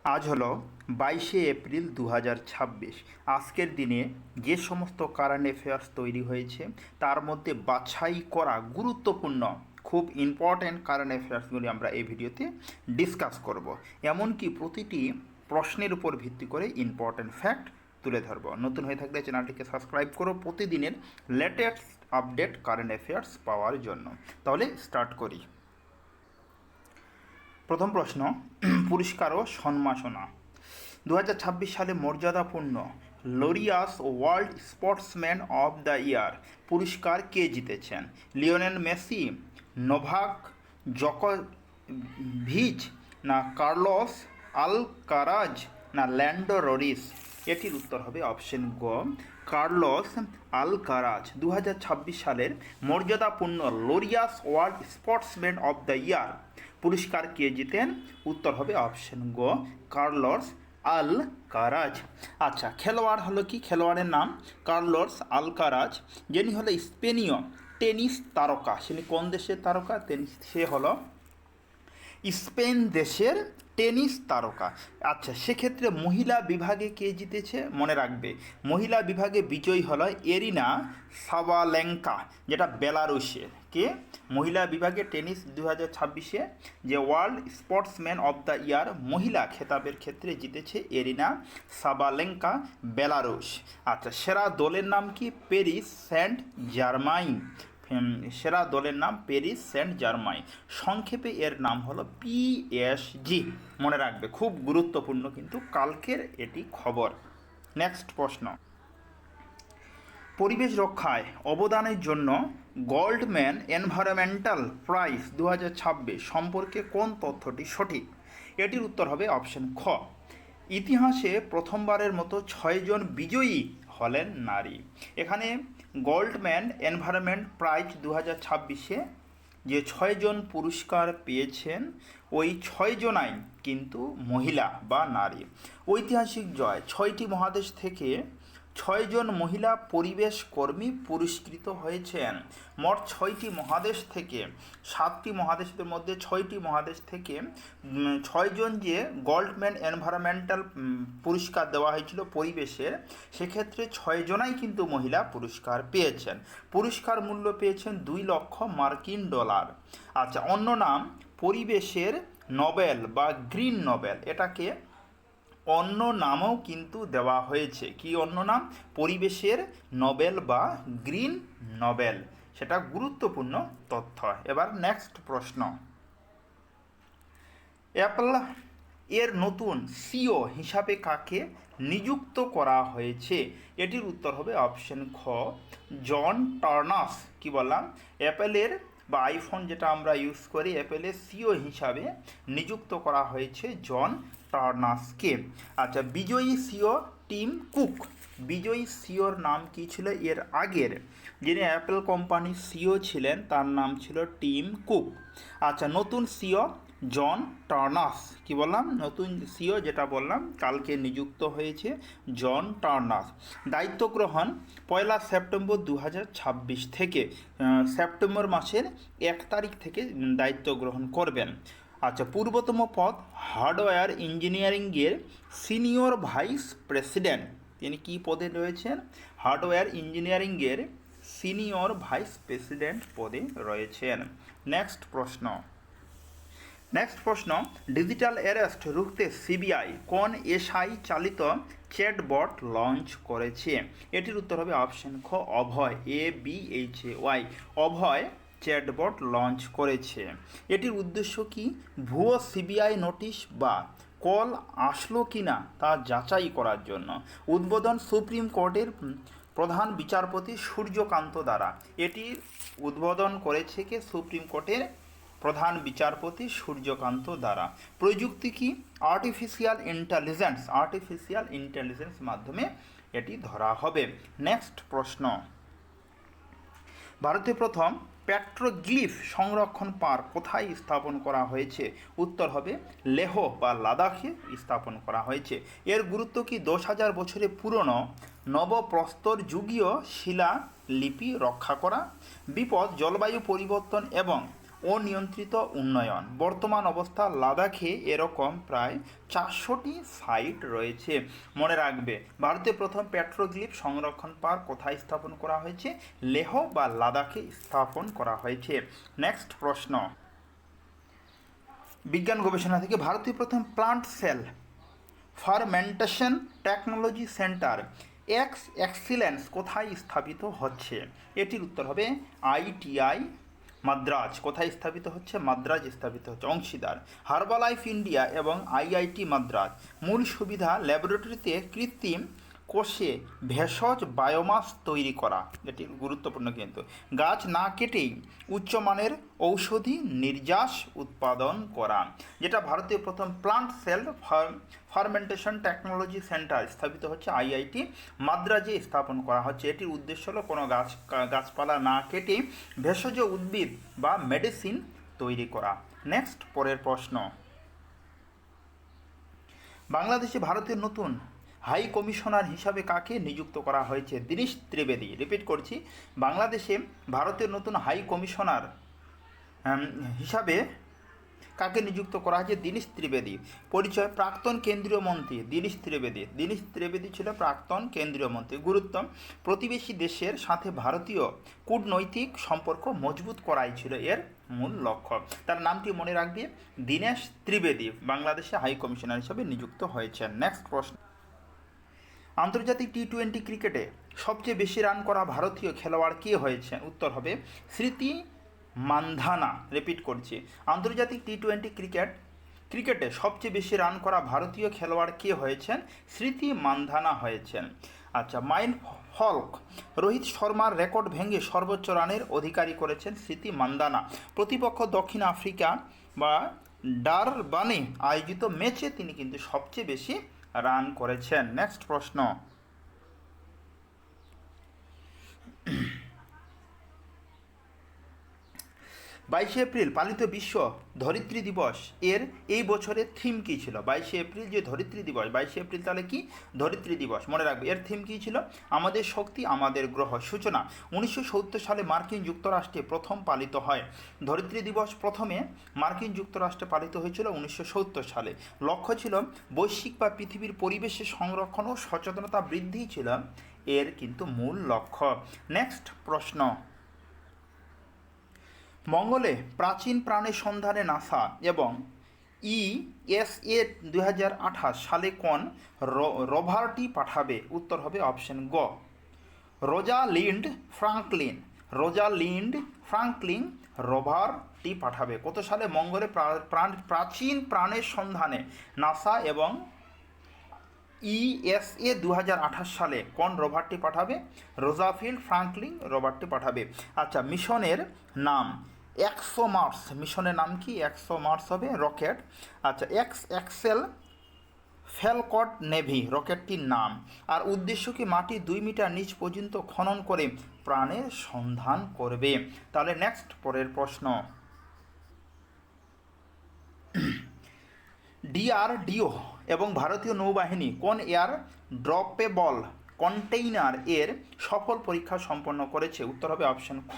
আজ হলো 22শে এপ্রিল 2026। আজকের দিনে যে সমস্ত কারেন্ট অ্যাফেয়ার্স তৈরি হয়েছে তার মধ্যে বাছাই করা গুরুত্বপূর্ণ খুব ইম্পর্ট্যান্ট কারেন্ট অ্যাফেয়ার্সগুলি আমরা এই ভিডিওতে ডিসকাস করব। এমনকি প্রতিটি প্রশ্নের উপর ভিত্তি করে ইম্পর্ট্যান্ট ফ্যাক্ট তুলে ধরব। নতুন হয়ে থাকলে চ্যানেলটিকে সাবস্ক্রাইব করো প্রতিদিনের লেটেস্ট আপডেট কারেন্ট অ্যাফেয়ার্স পাওয়ার জন্য। তাহলে স্টার্ট করি। প্রথম প্রশ্ন, পুরস্কার ও সম্মাননা। 2026 সালে মর্যাদাপূর্ণ Laureus world sportsman of the year পুরস্কার কে জিতেছেন? লিওনেল মেসি, নোভাক জকোভিচ, না কার্লোস আলকারাজ, না ল্যান্ডো লরিস? এটির উত্তর হবে অপশন গ, কার্লোস আলকারাজ। 2026 সালের মর্যাদাপূর্ণ Laureus world sportsman of the year পুরস্কার কে জিতেন? উত্তর হবে অপশন গ, কার্লোস আলকারাজ। আচ্ছা, খেলোয়াড় হলো কি? খেলোয়াড়ের নাম কার্লোস আলকারাজ, যিনি হলো স্পেনীয় টেনিস তারকা। তিনি কোন দেশের তারকা? সে হলো স্পেন দেশের টেনিস তারকা। আচ্ছা, সেক্ষেত্রে মহিলা বিভাগে কে জিতেছে? মনে রাখবে, মহিলা বিভাগে বিজয়ী হলো এরিনা সাবালেঙ্কা, যেটা বেলারুশের। কে? মহিলা বিভাগে টেনিস 2026-এ যে world sportsman of the year মহিলা খেতাবের ক্ষেত্রে জিতেছে এরিনা সাবালেঙ্কা, বেলারুশ। আচ্ছা, সেরা দলের নাম কি? Paris Saint Germain. সেরা দলের নাম প্যারিস সেন্ট জার্মাইন। সংক্ষেপে এর নাম হলো PSG। মনে রাখবে, খুব গুরুত্বপূর্ণ কিন্তু কালকের এটি খবর। নেক্সট প্রশ্ন, পরিবেশ রক্ষায় অবদানের জন্য গোল্ডম্যান এনভায়রনমেন্টাল প্রাইজ 2026 সম্পর্কে কোন তথ্যটি সঠিক? এটির উত্তর হবে অপশন খ, ইতিহাসে প্রথমবারের মতো 6 জন বিজয়ী হলেন নারী। এখানে গোল্ডম্যান এনভায়রনমেন্ট প্রাইজ 2026-এ যে 6 জন পুরস্কার পেয়েছেন ওই 6 জনাই কিন্তু মহিলা বা নারী। ঐতিহাসিক জয়, 6টি মহাদেশ থেকে 6 জন মহিলা পরিবেশ কর্মী পুরস্কৃত হয়েছেন। মোট 6টি মহাদেশ থেকে 7টি মহাদেশের মধ্যে 6টি মহাদেশ থেকে 6 জন যে গোল্ডম্যান এনভায়রনমেন্টাল পুরস্কার দেওয়া হয়েছিল পরিবেশের, সেক্ষেত্রে 6 জনাই কিন্তু মহিলা পুরস্কার পেয়েছেন। পুরস্কার মূল্য পেয়েছেন $2 লক্ষ। আচ্ছা, অন্য নাম পরিবেশের নোবেল বা গ্রিন নোবেল, এটাকে অন্য নামও কিন্তু দেওয়া হয়েছে। কি অন্য নাম? পরিবেশের নোবেল বা গ্রিন নোবেল। সেটা গুরুত্বপূর্ণ তথ্য। এবার নেক্সট প্রশ্ন, অ্যাপল এর নতুন সিইও হিসাবে কাকে নিযুক্ত করা হয়েছে? এটির উত্তর হবে অপশন খ, জন টার্নাস। কি বললাম? অ্যাপেলের বা আইফোন যেটা আমরা ইউজ করি, অ্যাপেলের সিইও হিসাবে নিযুক্ত করা হয়েছে জন টার্নাসকে। আচ্ছা, বিজয়ী সিইও টিম কুক। বিজয়ী সিইওর নাম কি ছিল? এর আগের যিনি অ্যাপেল কোম্পানির সিইও ছিলেন তার নাম ছিল টিম কুক। আচ্ছা, নতুন সিইও জন টার্নাস। কি বললাম? নতুন সিইও যেটা বললাম কালকে নিযুক্ত হয়েছে জন টার্নাস। দায়িত্ব গ্রহণ 1 সেপ্টেম্বর 2026 থেকে, সেপ্টেম্বর মাসের 1 তারিখ থেকে দায়িত্ব গ্রহণ করবেন। আচ্ছা, পূর্বতম পদ হার্ডওয়্যার ইঞ্জিনিয়ারিংয়ের সিনিয়র ভাইস প্রেসিডেন্ট। তিনি কি পদে রয়েছেন? হার্ডওয়্যার ইঞ্জিনিয়ারিংয়ের সিনিয়র ভাইস প্রেসিডেন্ট পদে রয়েছেন। নেক্সট প্রশ্ন, ডিজিটাল অ্যারেস্ট রুখতে সিবিআই কোন এসআই চালিত চ্যাটবট লঞ্চ করেছে? এটির উত্তর হবে অপশন খ, অভয়। ABHAY, অভয় চ্যাটবট লঞ্চ করেছে। এটির উদ্দেশ্য কি? ভুয়ো সিবিআই নোটিশ বা কল আসলো কিনা তা যাচাই করার জন্য। উদ্বোধন সুপ্রিম কোর্টের প্রধান বিচারপতি সূর্যকান্ত দ্বারা। এটির উদ্বোধন করেছে কে? সুপ্রিম কোর্টের প্রধান বিচারপতি সূর্যকান্ত দ্বারা। প্রযুক্তি কি? আর্টিফিশিয়াল ইন্টেলিজেন্স মাধ্যমে এটি ধরা হবে। নেক্সট প্রশ্ন, ভারতে প্রথম পেট্রোগ্লিফ সংরক্ষণ পার্ক কোথায় স্থাপন করা হয়েছে? উত্তর হবে লেহ বা লাদাখে স্থাপন করা হয়েছে। এর গুরুত্ব কি? 10,000 বছরের পুরনো নবপ্রস্তর যুগীয় শিলালিপি রক্ষা করা। বিপদ, জলবায়ু পরিবর্তন এবং অনিয়ন্ত্রিত উন্নয়ন। বর্তমান অবস্থা লাদাখে এরকম প্রায় 400টি সাইট রয়েছে। মনে রাখবে, ভারতের প্রথম পেট্রোগ্লিফ সংরক্ষণ পার্ক কোথায় স্থাপন করা হয়েছে? লেহ বা লাদাখে স্থাপন করা হয়েছে। নেক্সট প্রশ্ন, বিজ্ঞান গবেষণা থেকে ভারতীয় প্রথম plant sell fermentation technology centre excellence কোথায় স্থাপিত হচ্ছে? এটির উত্তর হবে ITI মাদ্রাজ। কোথায় স্থাপিত হচ্ছে? মাদ্রাজ স্থাপিত হচ্ছে। অংশীদার হার্বালাইফ ইন্ডিয়া এবং IIT মাদ্রাজ। মূল সুবিধা ল্যাবরেটরিতে কৃত্রিম কোষে ভেষজ বায়োমাস তৈরি করা, এটি গুরুত্বপূর্ণ কিন্তু। গাছ না কেটেই উচ্চমানের ঔষধি নির্যাস উৎপাদন করা। যেটা ভারতীয় প্রথম plant sell fermentation technology centre স্থাপিত হচ্ছে IIT মাদ্রাজে স্থাপন করা হচ্ছে। এটির উদ্দেশ্য হলো কোনো গাছপালা না কেটে ভেষজ উদ্ভিদ বা মেডিসিন তৈরি করা। নেক্সট, পরের প্রশ্ন, বাংলাদেশে ভারতের নতুন হাই কমিশনার হিসাবে কাকে নিযুক্ত করা হয়েছে? দীনেশ ত্রিবেদী। রিপিট করছি, বাংলাদেশে ভারতের নতুন হাই কমিশনার হিসাবে কাকে নিযুক্ত করা হয়েছে? দীনেশ ত্রিবেদী। পরিচয়, প্রাক্তন কেন্দ্রীয় মন্ত্রী দীনেশ ত্রিবেদী। দীনেশ ত্রিবেদী ছিল প্রাক্তন কেন্দ্রীয় মন্ত্রী। গুরুত্ব, প্রতিবেশী দেশের সাথে ভারতীয় কূটনৈতিক সম্পর্ক মজবুত করাই ছিল এর মূল লক্ষ্য। তার নামটি মনে রাখবে, দীনেশ ত্রিবেদী বাংলাদেশে হাই কমিশনার হিসাবে নিযুক্ত হয়েছেন। নেক্সট প্রশ্ন, আন্তর্জাতিক T20 ক্রিকেটে সবচেয়ে বেশি রান করা ভারতীয় খেলোয়াড় কে হয়েছেন? উত্তর হবে স্মৃতি মান্ধানা। রিপিট করছি, আন্তর্জাতিক T20 ক্রিকেটে সবচেয়ে বেশি রান করা ভারতীয় খেলোয়াড় কে হয়েছেন? স্মৃতি মান্ধানা হয়েছেন। আচ্ছা, মাইন ফল্ক রোহিত শর্মার রেকর্ড ভেঙে সর্বোচ্চ রানের অধিকারী করেছেন স্মৃতি মান্ধানা। প্রতিপক্ষ দক্ষিণ আফ্রিকা বা ডারবানে আয়োজিত ম্যাচে তিনি কিন্তু সবচেয়ে বেশি রান করেছেন। নেক্সট প্রশ্ন, 22শে এপ্রিল পালিত বিশ্ব ধরিত্রী দিবস এর এই বছরের থিম কী ছিল? 22শে এপ্রিল যে ধরিত্রী দিবস, 22শে এপ্রিল তাহলে কি? ধরিত্রী দিবস। মনে রাখবে, এর থিম কী ছিল? আমাদের শক্তি আমাদের গ্রহ। সূচনা, 1970 সালে মার্কিন যুক্তরাষ্ট্রে প্রথম পালিত হয়। ধরিত্রী দিবস প্রথমে মার্কিন যুক্তরাষ্ট্রে পালিত হয়েছিল 1970 সালে। লক্ষ্য ছিল বৈশ্বিক বা পৃথিবীর পরিবেশের সংরক্ষণ ও সচেতনতা বৃদ্ধি ছিল এর কিন্তু মূল লক্ষ্য। নেক্সট প্রশ্ন, মঙ্গলে প্রাচীন প্রাণের সন্ধানে নাসা এবং ESA 2028 সালে কোন রোভারটি পাঠাবে? উত্তর হবে অপশন গ, রোজালিন্ড ফ্রাঙ্কলিন। রোজালিন্ড ফ্রাঙ্কলিন রোভারটি পাঠাবে। কত সালে মঙ্গলে প্রাচীন প্রাণের সন্ধানে নাসা এবং ESA 2028 সালে কোন রোভারটি পাঠাবে? রোজাফিল্ড ফ্রাঙ্কলিন রোভারটি পাঠাবে। আচ্ছা, মিশনের নাম ExoMars। মিশনের নাম কি? ExoMars হবে রকেট। আচ্ছা, এক্সেল ফ্যালকন নেভি রকেটটির নাম। আর উদ্দেশ্য কি? মাটি 2 মিটার নিচ পর্যন্ত খনন করে প্রাণের সন্ধান করবে। তাহলে নেক্সট, পরের প্রশ্ন, DRDO এবং ভারতীয় নৌবাহিনী কোন এয়ার ড্রপেবল কন্টেইনার এর সফল পরীক্ষা সম্পন্ন করেছে? উত্তর হবে অপশন খ,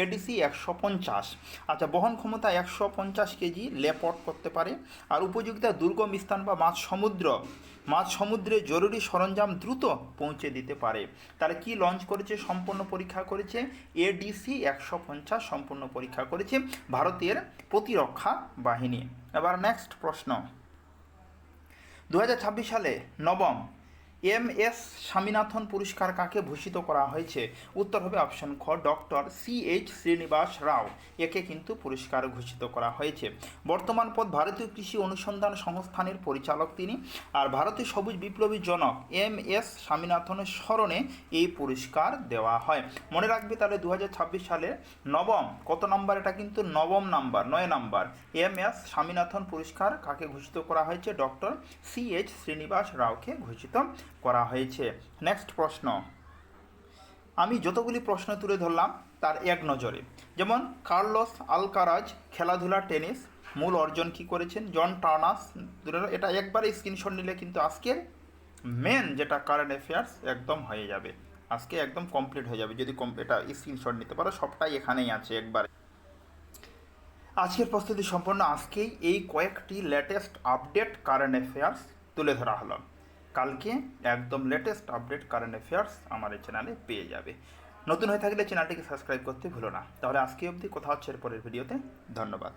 ADC 150। আচ্ছা, বহন ক্ষমতা 150 কেজি লেপট করতে পারে। আর উপযোগিতা, দুর্গম স্থান বা মাঝ সমুদ্রে জরুরি সরঞ্জাম দ্রুত পৌঁছে দিতে পারে। তাহলে কি লঞ্চ করেছে, সম্পূর্ণ পরীক্ষা করেছে? ADC 150 সম্পূর্ণ পরীক্ষা করেছে ভারতের প্রতিরক্ষা বাহিনী। এবার নেক্সট প্রশ্ন, 2026 সালে নবম MS স্বামীনাথন পুরস্কার কাকে ভূষিত করা হয়েছে? উত্তর হবে অপশন খ, ডক্টর CH শ্রীনিবাস রাও। একে কিন্তু পুরস্কার ঘোষিত করা হয়েছে। বর্তমান পদ ভারতীয় কৃষি অনুসন্ধান সংস্থানের পরিচালক তিনি। আর ভারতীয় সবুজ বিপ্লবী জনক MS স্বামীনাথনের স্মরণে এই পুরস্কার দেওয়া হয়। মনে রাখবে, তাহলে 2026 সালে নবম, কত নম্বর? এটা কিন্তু নবম নাম্বার, 9 নাম্বার। MS স্বামীনাথন পুরস্কার কাকে ঘোষিত করা হয়েছে? ডক্টর CH শ্রীনিবাস রাওকে ঘোষিত করা হয়েছে। নেক্সট প্রশ্ন, আমি যতগুলি প্রশ্ন তুলে ধরলাম তার এক নজরে, যেমন কার্লোস আলকারাজ খেলাধুলা টেনিস মূল অর্জন কি করেছেন? জন টার্নাস। এটা একবারে স্ক্রিনশট নিলে কিন্তু আজকের মেন যেটা কারেন্ট অ্যাফেয়ার্স একদম হয়ে যাবে, আজকে একদম কমপ্লিট হয়ে যাবে যদি এটা স্ক্রিনশট নিতে পারো। সবটাই এখানেই আছে একবারে। আজকের প্রস্তুতি সম্পন্ন আজকেই এই কয়েকটি লেটেস্ট আপডেট কারেন্ট অ্যাফেয়ার্স তুলে ধরা হলো। কালকে একদম লেটেস্ট আপডেট কারেন্ট অ্যাফেয়ার্স আমার এই চ্যানেলে পেয়ে যাবে। নতুন হয়ে থাকলে চ্যানেলটিকে সাবস্ক্রাইব করতে ভুলো না। তাহলে আজকে অবধি কথা হচ্ছে এর পরের ভিডিওতে। ধন্যবাদ।